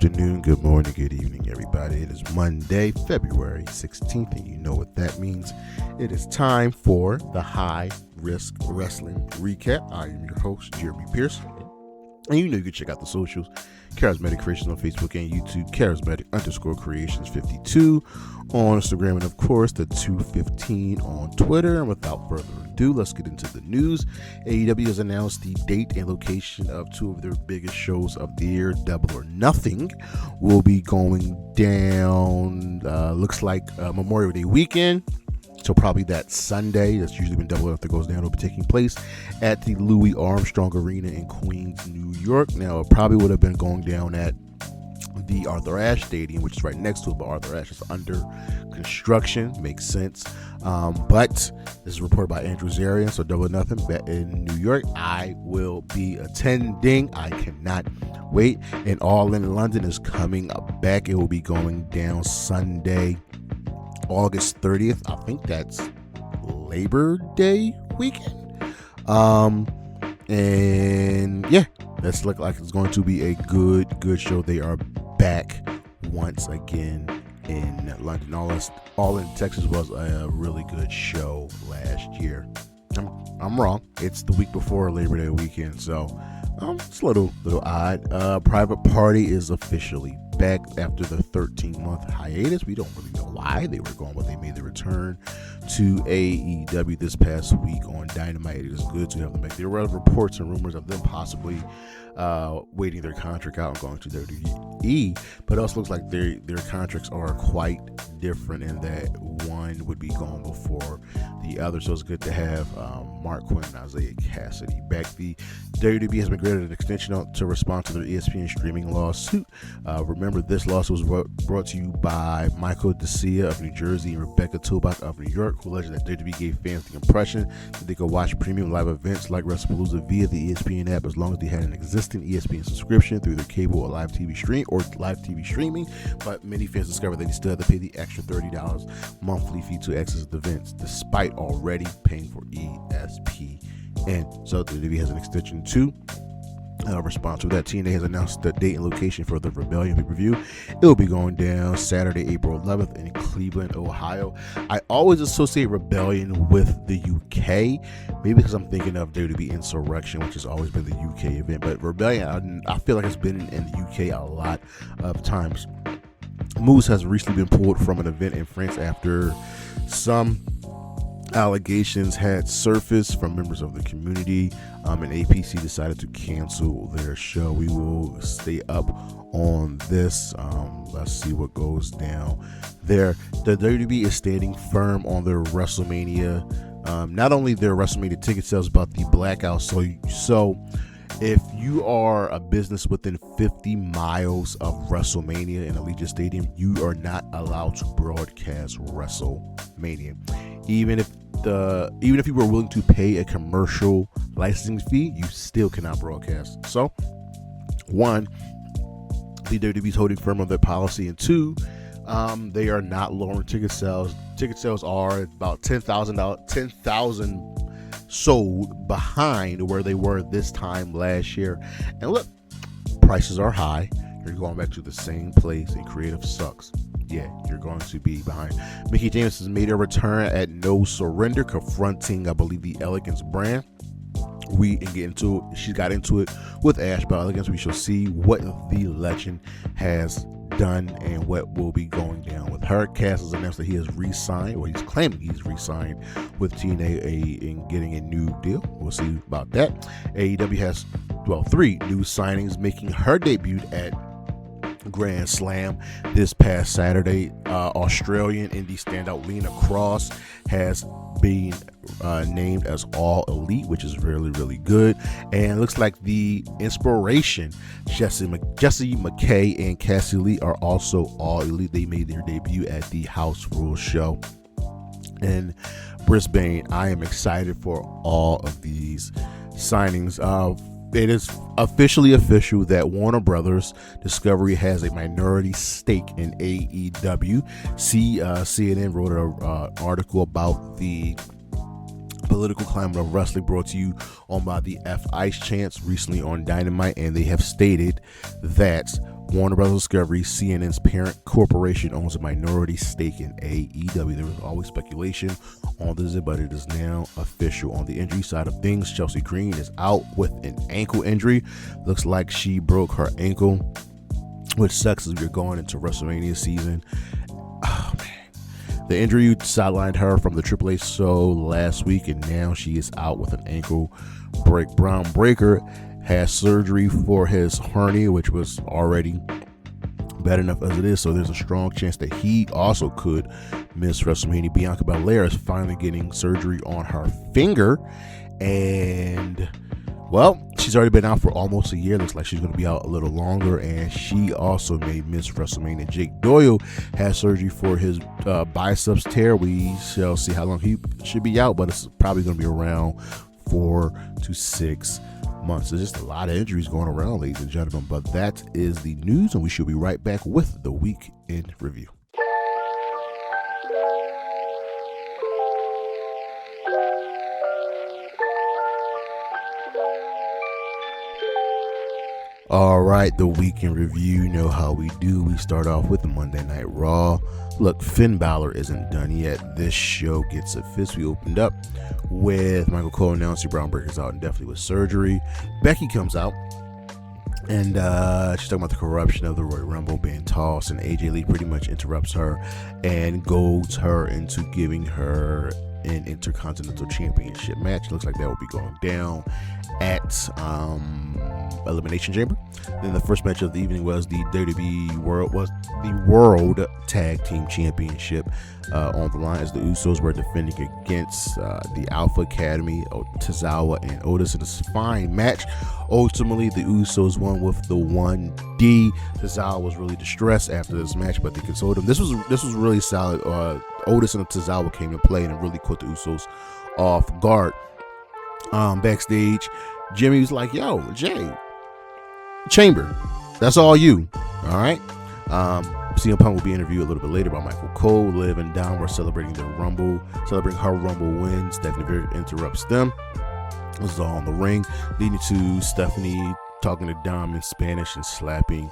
afternoon, good morning, good evening, everybody. It is Monday, February 16th, and you know what that means. It is time for the High Risk Wrestling Recap. I am your host, Jeremy Pierce. And you know you can check out the socials, Charismatic Creations on Facebook and YouTube, Charismatic_Creations52 on Instagram, and of course the 215 on Twitter. And without further ado, let's get into the news. AEW has announced the date and location of two of their biggest shows of the year. Double or Nothing will be going down, looks like Memorial Day weekend. So probably that Sunday, that's usually when Double or Nothing goes down, will be taking place at the Louis Armstrong Arena in Queens, New York. Now, it probably would have been going down at the Arthur Ashe Stadium, which is right next to it, but Arthur Ashe is under construction. Makes sense. But this is reported by Andrew Zarian, so Double or Nothing in New York. I will be attending. I cannot wait. And All in London is coming back. It will be going down Sunday, August 30th. I think that's Labor Day weekend. And yeah, that's look like it's going to be a good show. They are back once again in London. All in Texas was a really good show last year. I'm wrong. It's the week before Labor Day weekend, so it's a little odd. Private Party is officially back after the 13-month hiatus. We don't really know why they were gone, but they made the return to AEW this past week on Dynamite. It is good to have them back. There were reports and rumors of them possibly waiting their contract out and going to WWE, but it also looks like their contracts are quite different in that one would be gone before the other. So it's good to have Mark Quinn and Isaiah Cassidy back. The WWE has been granted an extension to respond to their ESPN streaming lawsuit. Remember, this lawsuit was brought to you by Michael DeCia of New Jersey and Rebecca Tobach of New York, who alleged that WWE gave fans the impression that they could watch premium live events like WrestlePalooza via the ESPN app as long as they had an existing ESPN subscription through their cable or live TV streaming. But many fans discovered that they still had to pay the extra $30 monthly fee to access the events, despite already paying for ESPN. So the WWE has an extension to response to that. TNA has announced the date and location for the Rebellion pay-per-view. It will be going down Saturday, April 11th in Cleveland, Ohio. I always associate Rebellion with the UK, maybe because I'm thinking of WWE Insurrection, which has always been the UK event, but Rebellion, I feel like it's been in the UK a lot of times. Moose has recently been pulled from an event in France after some allegations had surfaced from members of the community, and APC decided to cancel their show. We will stay up on this. Let's see what goes down there. The WWE is standing firm on their WrestleMania, not only their WrestleMania ticket sales, but the blackout. So if you are a business within 50 miles of WrestleMania in Allegiant Stadium, you are not allowed to broadcast WrestleMania. Even if you were willing to pay a commercial licensing fee, you still cannot broadcast. So, one, the WWE is holding firm on their policy, and two, they are not lowering ticket sales. Ticket sales are about 10,000 sold behind where they were this time last year. And look, prices are high. You're going back to the same place, and creative sucks. Yeah, you're going to be behind. Mickie James has made a return at No Surrender, confronting, I believe, the Elegance brand. She got into it with Ash by Elegance. We shall see what the legend has done and what will be going down with her. Cass has announced that he has re-signed, or he's claiming he's re-signed with TNA in getting a new deal. We'll see about that. AEW has, 3 new signings making her debut at Grand Slam this past Saturday. Australian indie standout Lena Kross has been named as All Elite, which is really, really good. And it looks like the IInspiration, Jessie McKay and Cassie Lee, are also All Elite. They made their debut at the House Rules show in Brisbane. I am excited for all of these signings. It is officially official that Warner Brothers Discovery has a minority stake in AEW. CNN wrote an article about the political climate of wrestling, brought to you on by the F Ice Chants recently on Dynamite, and they have stated that Warner Bros. Discovery, CNN's parent corporation, owns a minority stake in AEW. There was always speculation on this, but it is now official. On the injury side of things, Chelsea Green is out with an ankle injury. Looks like she broke her ankle, which sucks as we're going into WrestleMania season. Oh, man. The injury sidelined her from the AAA show last week, and now she is out with an ankle break. Braun Breaker has surgery for his hernia, which was already bad enough as it is, so there's a strong chance that he also could miss WrestleMania. Bianca Belair is finally getting surgery on her finger, and well, she's already been out for almost a year. Looks like she's going to be out a little longer, and she also may miss WrestleMania. Jake Doyle has surgery for his biceps tear. We shall see how long he should be out, but it's probably going to be around 4 to 6 months. There's just a lot of injuries going around, ladies and gentlemen, but that is the news, and we should be right back with the week in review. All right, the week in review. You know how we do. We start off with the Monday Night Raw. Look, Finn Balor isn't done yet. This show gets a fist. We opened up with Michael Cole announcing Braun Breaker's out indefinitely with surgery. Becky comes out, and she's talking about the corruption of the Royal Rumble being tossed, and AJ Lee pretty much interrupts her and goads her into giving her an Intercontinental Championship match. Looks like that will be going down at Elimination Chamber. Then the first match of the evening was the WWE World Tag Team Championship on the line, as the Usos were defending against the Alpha Academy, Tozawa and Otis, in a fine match. Ultimately, the Usos won with the 1D. Tozawa was really distressed after this match, but they consoled him. This was really solid. Otis and Tozawa came to play and it really caught the Usos off guard. Backstage, Jimmy was like, "Yo, Jay, Chamber, that's all you." All right. CM Punk will be interviewed a little bit later by Michael Cole. Liv and Dom were celebrating her Rumble win. Stephanie Vera interrupts them. This is all in the ring, leading to Stephanie talking to Dom in Spanish and slapping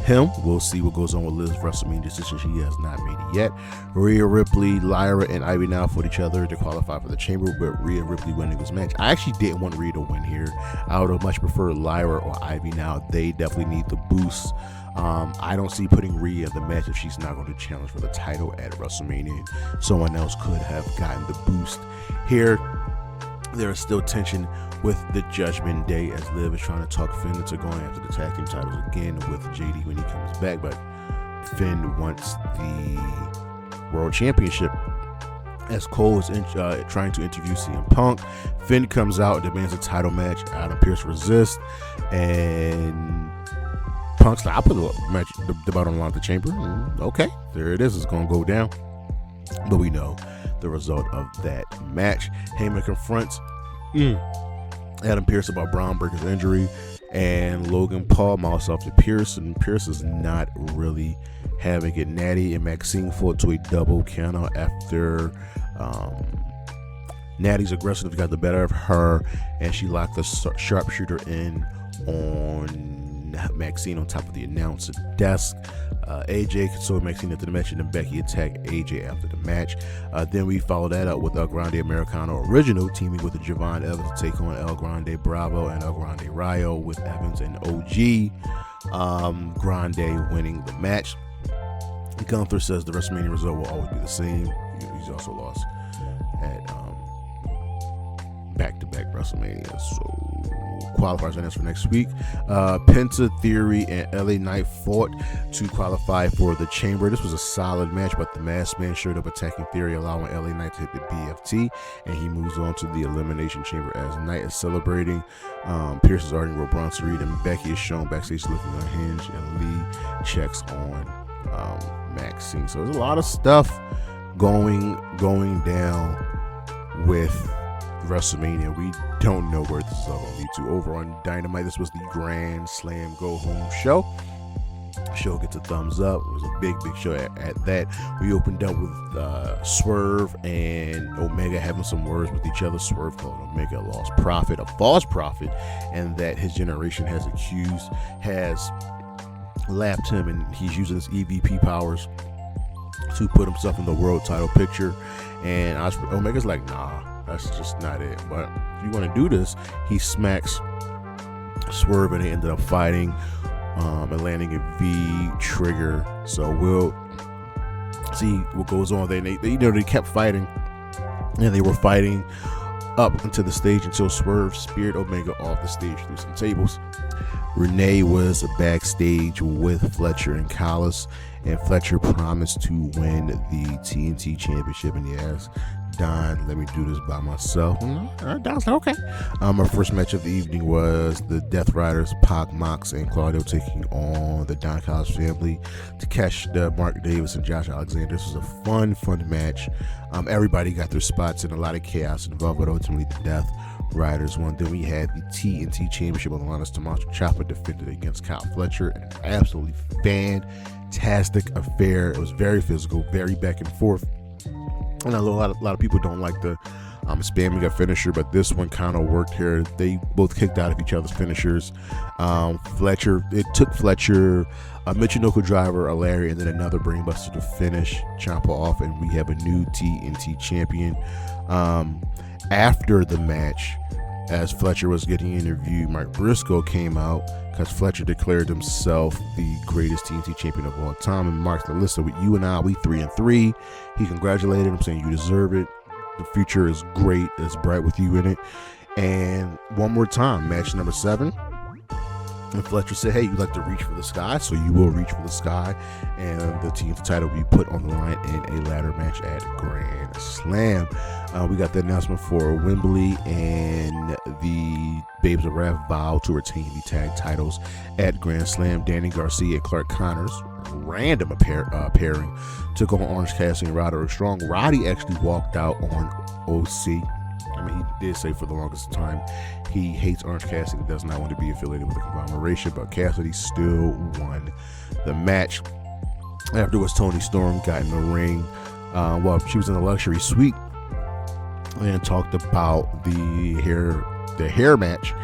him. We'll see what goes on with Liv's WrestleMania decision. She has not made it yet. Rhea Ripley, Lyra, and Ivy now fought each other to qualify for the Chamber, but Rhea Ripley winning this match. I actually didn't want Rhea to win here. I would have much preferred Lyra or Ivy now. They definitely need the boost. I don't see putting Rhea in the match if she's not going to challenge for the title at WrestleMania. Someone else could have gotten the boost here. There is still tension with the Judgment Day as Liv is trying to talk Finn into going after the tag team titles again with JD when he comes back, but Finn wants the World Championship. As Cole is trying to interview CM Punk, Finn comes out and demands a title match. Adam Pearce resists, and Punk's like, "I'll put the belt on the line of the Chamber." Okay, there it is. It's going to go down. But we know the result of that match. Heyman confronts Adam Pearce about Braun Breaker's injury, and Logan Paul mouths off to Pearce, and Pearce is not really having it. Natty and Maxine fought to a double countout after Natty's aggressive got the better of her, and she locked the sharpshooter in on Maxine on top of the announcer desk. AJ consoled Maxine after the match, and then Becky attacked AJ after the match. Then we followed that up with El Grande Americano Original teaming with the Javon Evans to take on El Grande Bravo and El Grande Rayo, with Evans and OG Grande winning the match. Gunther says the WrestleMania result will always be the same. He's also lost at back-to-back WrestleMania, so qualifiers are for next week. Penta, Theory, and LA Knight fought to qualify for the Chamber. This was a solid match, but the Masked Man showed up attacking Theory, allowing LA Knight to hit the BFT, and he moves on to the Elimination Chamber as Knight is celebrating. Pierce is arguing with Bronson Reed, and Becky is shown backstage looking unhinged, and Lee checks on Maxine. So there's a lot of stuff going down with WrestleMania. We don't know where this is all going to lead to. Over on Dynamite, this was the Grand Slam Go Home show. Show gets a thumbs up. It was a big show at that. We opened up with Swerve and Omega having some words with each other. Swerve called Omega a lost prophet, a false prophet, and that his generation has lapped him, and he's using his EVP powers to put himself in the world title picture. And Omega's like, nah, that's just not it. But if you want to do this, he smacks Swerve, and they ended up fighting and landing a V trigger. So we'll see what goes on. They kept fighting, and they were fighting up into the stage until Swerve speared Omega off the stage through some tables. Renee was backstage with Fletcher and Callis, and Fletcher promised to win the TNT Championship, and he asked Don, let me do this by myself. Don's like, okay. Our first match of the evening was the Death Riders, Pac, Mox, and Claudio taking on the Don Callis family to catch the Mark Davis and Josh Alexander. This was a fun match. Everybody got their spots and a lot of chaos involved, but ultimately the Death Riders won. Then we had the TNT Championship on the line as Tomasso Ciampa defended against Kyle Fletcher. An absolutely fantastic affair. It was very physical, very back and forth. And a lot of people don't like the spamming a finisher, but this one kind of worked here. They both kicked out of each other's finishers. It took Fletcher, a Michinoku driver, a Larry, and then another brainbuster to finish Ciampa off, and we have a new TNT champion. After the match, as Fletcher was getting interviewed, Mark Briscoe came out because Fletcher declared himself the greatest TNT champion of all time, and Mark's like, listen, with you and I, we 3-3. He congratulated him, saying you deserve it. The future is great. It's bright with you in it. And one more time, match number 7. And Fletcher said, hey, you like to reach for the sky, so you will reach for the sky. And the TNT title will be put on the line in a ladder match at Grand Slam. We got the announcement for Wembley, and the Babes of Wrath vow to retain the tag titles at Grand Slam. Danny Garcia and Clark Connors, random pairing, took on Orange Cassidy and Roderick Strong. Roddy actually walked out on OC. I mean, he did say for the longest time he hates Orange Cassidy, does not want to be affiliated with the conglomeration, but Cassidy still won the match. Afterwards, Toni Storm got in the ring. She was in the luxury suite and talked about the hair match,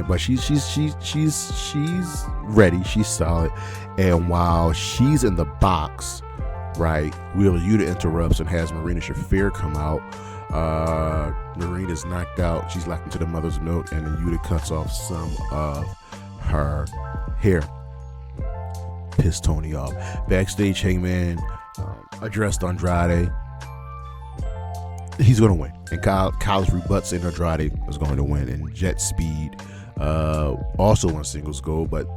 but she's ready, she's solid. And while she's in the box, right, Wheeler Yuta interrupts and has Marina Shafir come out. Marina's knocked out, she's locked into the mother's milk, and then Yuta cuts off some of her hair. Pissed Tony off. Backstage, Hangman addressed Andrade. He's going to win, and Callis rebuts and Andrade is going to win. And Jet Speed also won singles gold, but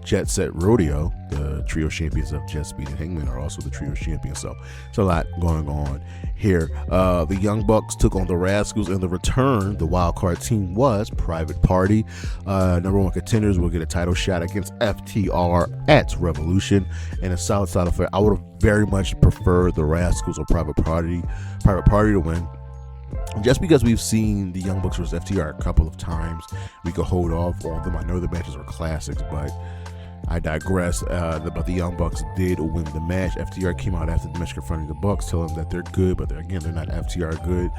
Jet Set Rodeo, the trio champions of Jet Speed and Hangman, are also the trio champions. So it's a lot going on here. The Young Bucks took on the Rascalz, and the return, the wild card team, was Private Party. Number 1 contenders will get a title shot against FTR at Revolution, and a solid affair. I would have very much preferred the Rascalz or Private Party to win. Just because we've seen the Young Bucks versus FTR a couple of times, we could hold off on them. I know the matches are classics, but I digress. But the Young Bucks did win the match. FTR came out after the match confronting the Bucks, telling them that they're good, but they're not FTR good.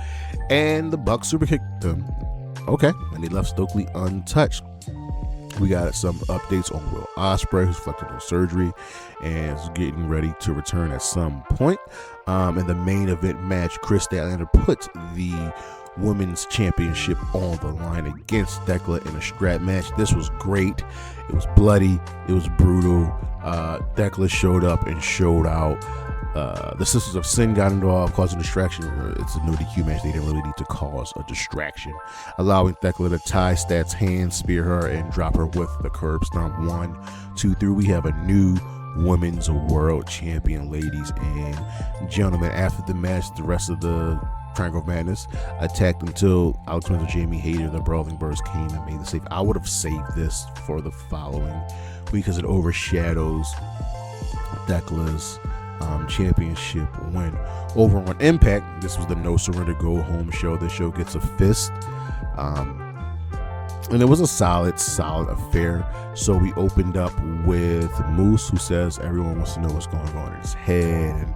And the Bucks super kicked them. Okay, and they left Stokely untouched. We got some updates on Will Ospreay, who's reflected on surgery and is getting ready to return at some point. In the main event match, Kris Statlander put the Women's Championship on the line against Thekla in a strap match. This was great. It was bloody. It was brutal. Thekla showed up and showed out. The Sisters of Sin got involved, causing a distraction. It's a no DQ match. They didn't really need to cause a distraction, allowing Thekla to tie Stat's hand, spear her, and drop her with the curb stomp. 1, 2, 3. We have a new Women's World Champion, ladies and gentlemen. After the match, the rest of the Triangle of Madness attacked until Alex Menzel, Jamie Hayter, and the Brawling Birds came and made the save. I would have saved this for the following week because it overshadows Thekla's championship win. Over on Impact, this was the No Surrender Go Home show. The show gets a fist. And it was a solid affair. So we opened up with Moose, who says everyone wants to know what's going on in his head and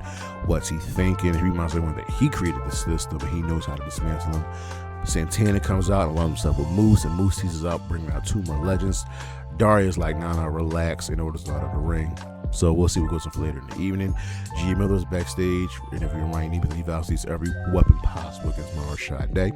what's he thinking. He reminds everyone that he created the system, but he knows how to dismantle them. Santana comes out and allows himself with Moose, and Moose teases out, bringing out 2 more legends. Daria's like, nah, relax, in order to out of the ring. So we'll see what goes on for later in the evening. G Miller's backstage interviewing Ryan Newman. He vows to use every weapon possible against Shota.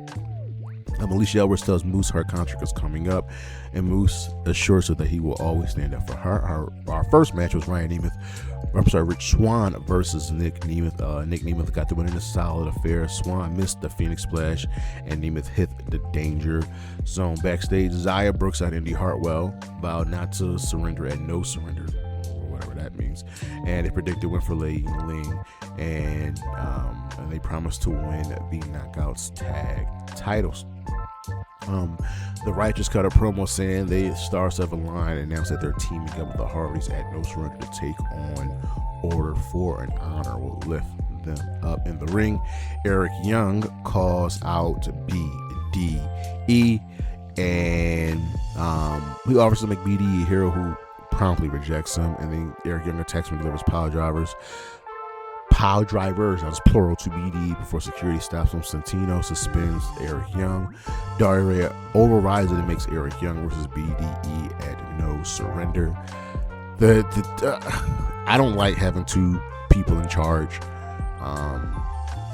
Alicia Edwards tells Moose her contract is coming up, and Moose assures her that he will always stand up for her. Our first match was Rich Swann versus Nick Nemeth. Nick Nemeth got the win in a solid affair. Swann missed the Phoenix Splash, and Nemeth hit the danger zone. Backstage, Xia Brookside and Indy Hartwell vowed not to surrender at No Surrender, or whatever that means, and they predicted win for Lei Yingling, and they promised to win the Knockouts tag titles. The Righteous cut a promo saying they stars of a line announced that they're teaming up with the Hardys at No Surrender to take on Order for an Honor. Will lift them up in the ring. Eric Young calls out BDE, and he offers to make BDE a hero, who promptly rejects him. And then Eric Young attacks him and delivers pile drivers, that's plural, to BD before security stops him. Santino suspends Eric Young. Daria overrides it and makes Eric Young versus BDE at No Surrender. I don't like having two people in charge.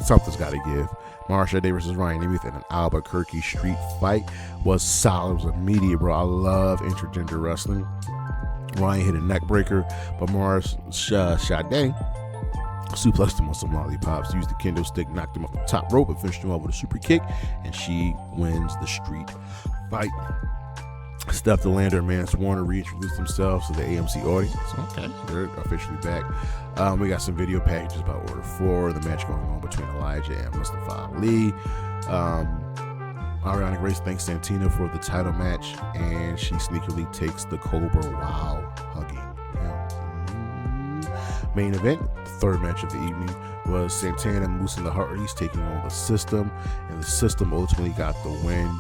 Something's got to give. Marsha Day versus Ryan Nemeth in an Albuquerque street fight was solid. It was immediate, bro. I love intergender wrestling. Ryan hit a neck breaker, but Marsha Day suplexed him on some lollipops, used the kendo stick, knocked him off the top rope, and finished him off with a super kick, and she wins the street fight. Statlander and Mance Warner reintroduced themselves to the AMC audience. Okay, they're officially back. We got some video packages about Order 4, the match going on between Elijah and Mustafa Ali. Arianna Grace thanks Santina for the title match, and she sneakily takes the Cobra while hugging him. Main event, third match of the evening, was Santana, Moose, and the Hardys taking on the System, and the System ultimately got the win.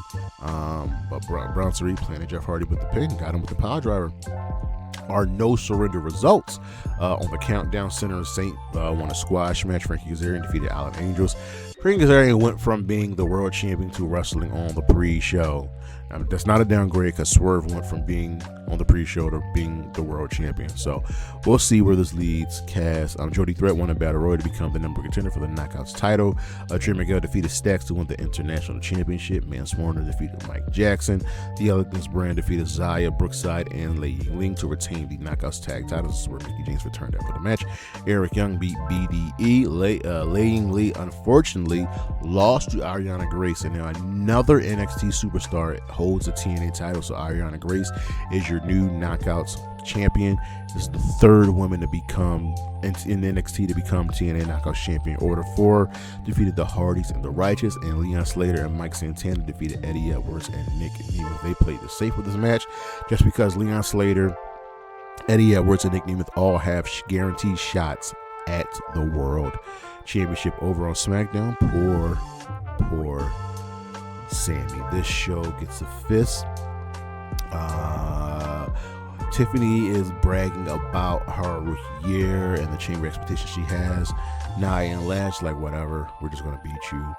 But Bronson planted Jeff Hardy with the pin, got him with the power driver. Our No Surrender results on the countdown: Center Saint won a squash match. Frankie Kazarian defeated Alan Angels. Frankie Kazarian went from being the world champion to wrestling on the pre-show. That's not a downgrade, because Swerve went from being on the pre-show to being the world champion. So we'll see where this leads Cass. Jody Threat won a battle royal to become the number one contender for the Knockouts title. Trey Miguel defeated Stax to win the international championship. Mance Warner defeated Mike Jackson. The Elegance brand defeated Xia Brookside and Lei Yingling to retain the Knockouts tag titles. This is where Mickey James returned after the match. Eric Young beat BDE. Lei Yingling unfortunately lost to Arianna Grace, and now another NXT superstar holds the TNA title. So Arianna Grace is your new Knockouts champion. This is the third woman to become in NXT to become TNA Knockouts champion. Order 4 defeated the Hardys and the Righteous, and Leon Slater and Mike Santana defeated Eddie Edwards and Nick Nemeth. They played it safe with this match, just because Leon Slater, Eddie Edwards, and Nick Nemeth all have guaranteed shots at the World Championship. Over on SmackDown, poor Sami. This show gets a fist. Tiffany is bragging about her rookie year and the chamber expectations she has. Nia and Lash like, whatever, we're just gonna beat you.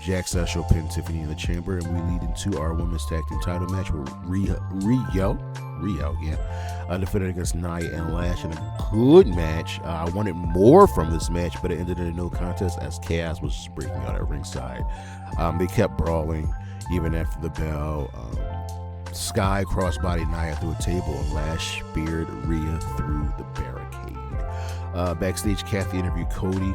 Jack says she'll pin Tiffany in the chamber, and we lead into our women's tag team title match with Rio, defended against Nia and Lash in a good match. I wanted more from this match, but it ended in a no contest as Chaos was just breaking out at ringside. They kept brawling even after the bell. Sky crossbody Nia through a table, and Lash speared Rhea through the barricade. Backstage, Kathy interviewed Cody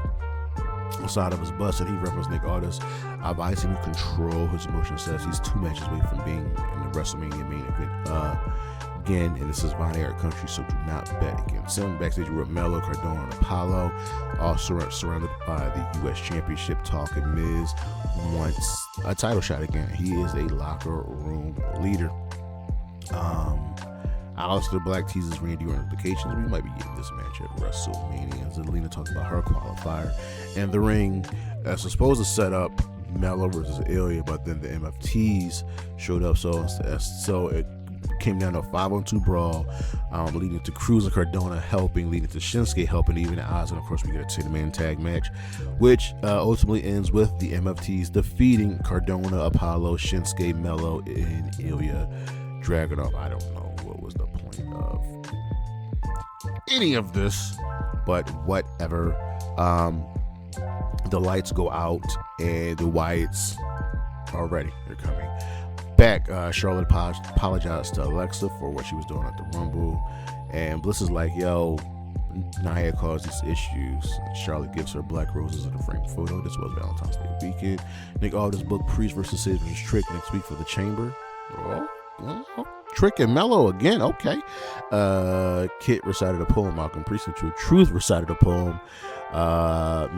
outside of his bus, and he referenced Nick Aldis advising him to control his emotions. Says he's 2 matches away from being in the WrestleMania main event again, and this is Von Erich country, so do not bet against him. Backstage, we were Mello, Cardona, and Apollo, all surrounded by the U.S. Championship talk, and Miz wants a title shot again. He is a locker room leader. Aleister Black teases Randy Orton implications. We might be getting this match at WrestleMania. As Lena talks about her qualifier. And the ring is supposed to set up Mello versus Ilya, but then the MFTs showed up, so it came down to a 5-on-2 brawl, leading to Cruz and Cardona helping, leading to Shinsuke helping, even at odds, and of course we get a 10-man tag match, which ultimately ends with the MFTs defeating Cardona, Apollo, Shinsuke, Mello, and Ilya Dragunov. I don't know what was the point of any of this, but whatever. The lights go out and the Wyatts are ready. They're coming back. Charlotte apologized to Alexa for what she was doing at the Rumble, and Bliss is like, yo, Nia caused these issues. Charlotte gives her black roses in a framed photo. This was Valentine's Day weekend. Nick Aldis book Priest versus Sid versus Trick next week for the Chamber. Trick and Mello again. Okay. Kit recited a poem. Malcolm Priest and Truth recited a poem,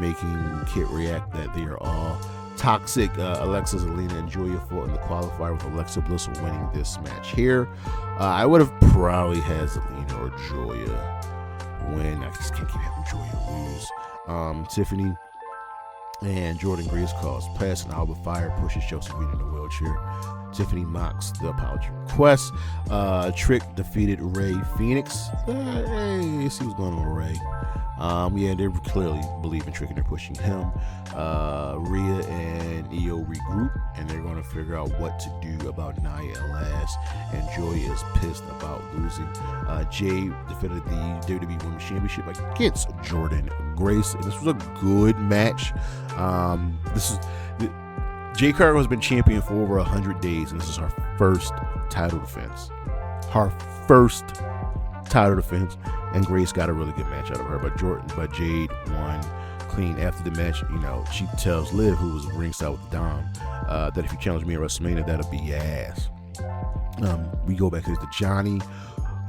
making Kit react that they are all toxic. Alexa, Lena, and Yuya fought in the qualifier with Alexa Bliss winning this match here. I would have probably had Zelina or Yuya win. I just can't keep having Yuya lose. Tiffany and Jordan Grace calls pass and Alba Fire pushes Josephine in the wheelchair. Tiffany mocks the apology request. Trick defeated Ray Phoenix. Hey, see what's going on with Ray. Yeah, they clearly believe in Trick and they're pushing him. Rhea and Io regroup and they're going to figure out what to do about Nia and Laz. And Joy is pissed about losing. Jay defended the WWE Women's Championship against Jordan Grace. And this was a good match. Jay Cargill has been champion for over 100 days, and this is her first title defense. And Grace got a really good match out of her. But Jade won clean after the match. You know, she tells Liv, who was ringside with Dom, that if you challenge me at WrestleMania, that'll be your ass. We go back to Johnny,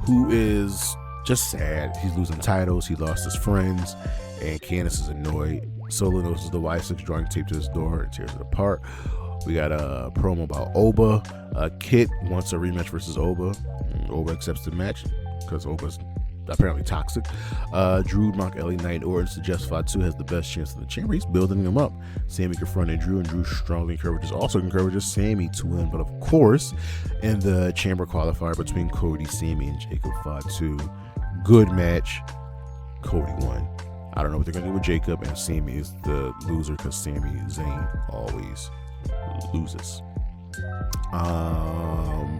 who is just sad. He's losing titles. He lost his friends, and Candice is annoyed. Solo notices the Y6 drawing tape to his door and tears it apart. We got a promo about Oba. Kit wants a rematch versus Oba. Oba accepts the match because Oba's apparently toxic. Drew, Monk, LA Knight, Orton suggests Fatu has the best chance in the Chamber. He's building him up. Sami confronted Drew, and Drew strongly encourages Sami to win. But of course, in the Chamber qualifier between Cody, Sami, and Jacob Fatu, good match. Cody won. I don't know what they're going to do with Jacob, and Sami is the loser because Zayn always loses.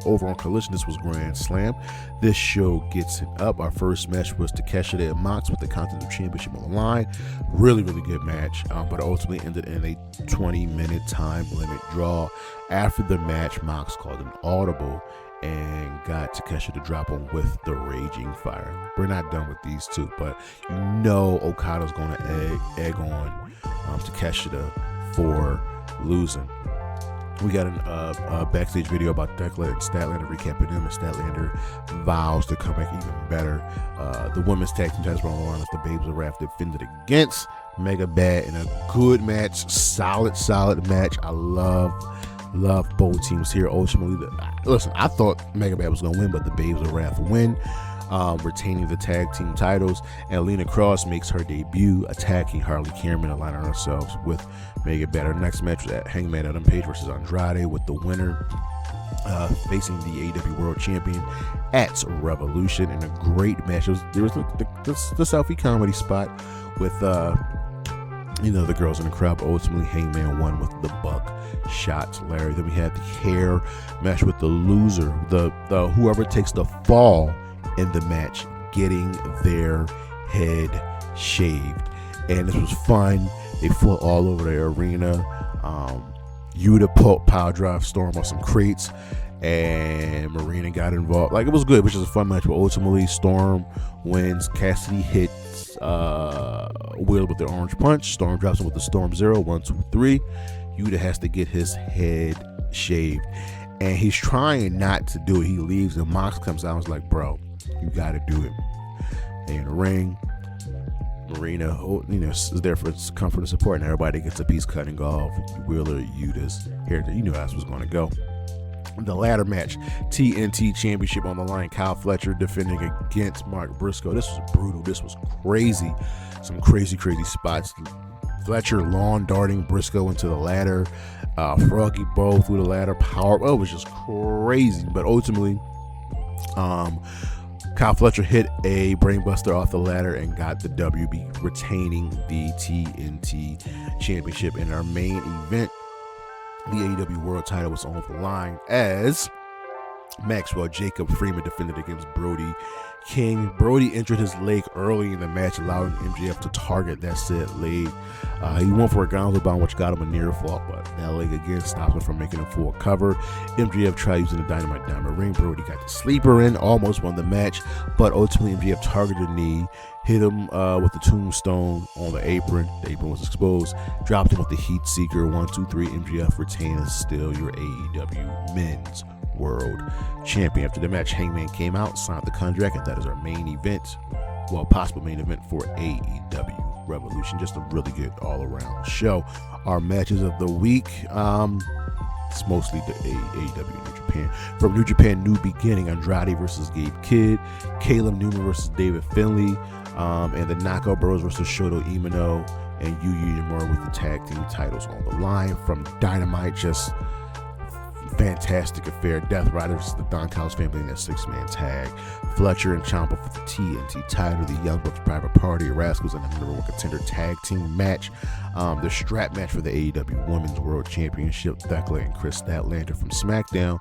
Over on Collision, this was Grand Slam. This show gets it up. Our first match was Takeshita and Mox with the Continental Championship on the line. Really, really good match, but ultimately ended in a 20-minute time limit draw. After the match, Mox called an audible and got Takeshita to drop him with the Raging Fire. We're not done with these two, but you know Okada's going to egg on Takeshita for losing. We got a backstage video about Thekla and Statlander recapping them, and Statlander vows to come back even better. The women's tag team titles were on the line with the Babes of Wrath defended against Mega Bad in a good match, solid match. I love both teams here. Ultimately, listen, I thought Mega Bad was going to win, but the Babes of Wrath win, retaining the tag team titles. And Lena Kross makes her debut, attacking Harley Cameron, aligning ourselves with Mega Bad. Our next match was at Hangman Adam Page versus Andrade, with the winner facing the AEW World Champion at Revolution in a great match. There was the selfie comedy spot with the girls in the crowd. Ultimately, Hangman won with the buck shots. Larry. Then we had the hair match with the loser, the whoever takes the fall in the match, getting their head shaved. And this was fun. They flew all over the arena. Yuya power drive Storm on some crates, and Marina got involved. Like, it was good, which is a fun match. But ultimately, Storm wins. Cassidy hits Will with the orange punch. Storm drops him with the Storm Zero. 1, 2, 3. Yuya has to get his head shaved, and he's trying not to do it. He leaves, and Mox comes out and is like, bro, you got to do it. They in the ring. Marina, is there for comfort and support, and everybody gets a piece cutting off. Wheeler, Yuda's here. You knew how this was going to go. The ladder match, TNT Championship on the line. Kyle Fletcher defending against Mark Briscoe. This was brutal. This was crazy. Some crazy spots. Fletcher lawn darting Briscoe into the ladder. Froggy Bow through the ladder. Power. Oh, it was just crazy. But ultimately, Kyle Fletcher hit a brainbuster off the ladder and got the WB, retaining the TNT Championship. In our main event, the AEW World title was on the line as Maxwell Jacob Freeman defended against Brody King. Brody injured his leg early in the match, allowing MJF to target that said leg. He went for a gonzo bomb, which got him a near fall, but that leg again stopped him from making a full cover. MJF tried using the Dynamite Diamond Ring. Brody got the sleeper in, almost won the match, but ultimately MJF targeted the knee, hit him with the tombstone on the apron. The apron was exposed, dropped him with the heat seeker. 1, 2, 3. MJF retained and still your AEW Men's World Champion. After the match, Hangman came out, signed the contract, and that is our main event. Well, possible main event for AEW Revolution. Just a really good all-around show. Our matches of the week, it's mostly the AEW New Japan. From New Japan, New Beginning, Andrade versus Gabe Kidd, Callum Newman versus David Finlay, and the Knockout Bros versus Shota Umino and Yuya Uemura with the tag team titles on the line. From Dynamite, just fantastic affair. Death Rider versus the Don Callis family in that 6-man tag. Fletcher and Ciampa for the TNT title. The Young Bucks Private Party, Rascalz, and the number 1 contender tag team match. The strap match for the AEW Women's World Championship. Thekla and Kris Statlander from Smackdown.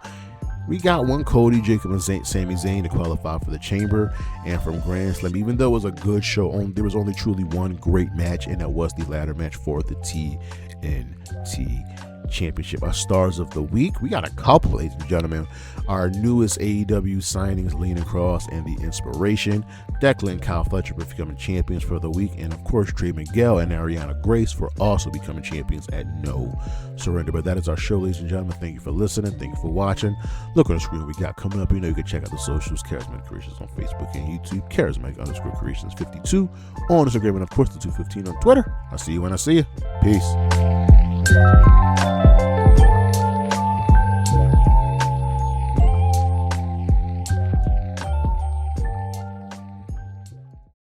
We got one Cody, Jacob, and Sami Zayn to qualify for the Chamber. And from Grand Slam, even though it was a good show, there was only truly one great match, and that was the ladder match for the TNT Championship. Our stars of the week, we got a couple, ladies and gentlemen. Our newest AEW signings, Lena, Kross, and the Inspiration. Thekla and Kyle Fletcher for becoming champions for the week, and of course Trey, Miguel, and Arianna Grace for also becoming champions at No Surrender. But that is our show, ladies and gentlemen. Thank you for listening. Thank you for watching. Look on the screen what we got coming up. You know you can check out the socials, Charismatic Creations on Facebook and YouTube, Charismatic_Creations 52 on Instagram, and of course the 215 on Twitter. I'll see you when I see you. Peace.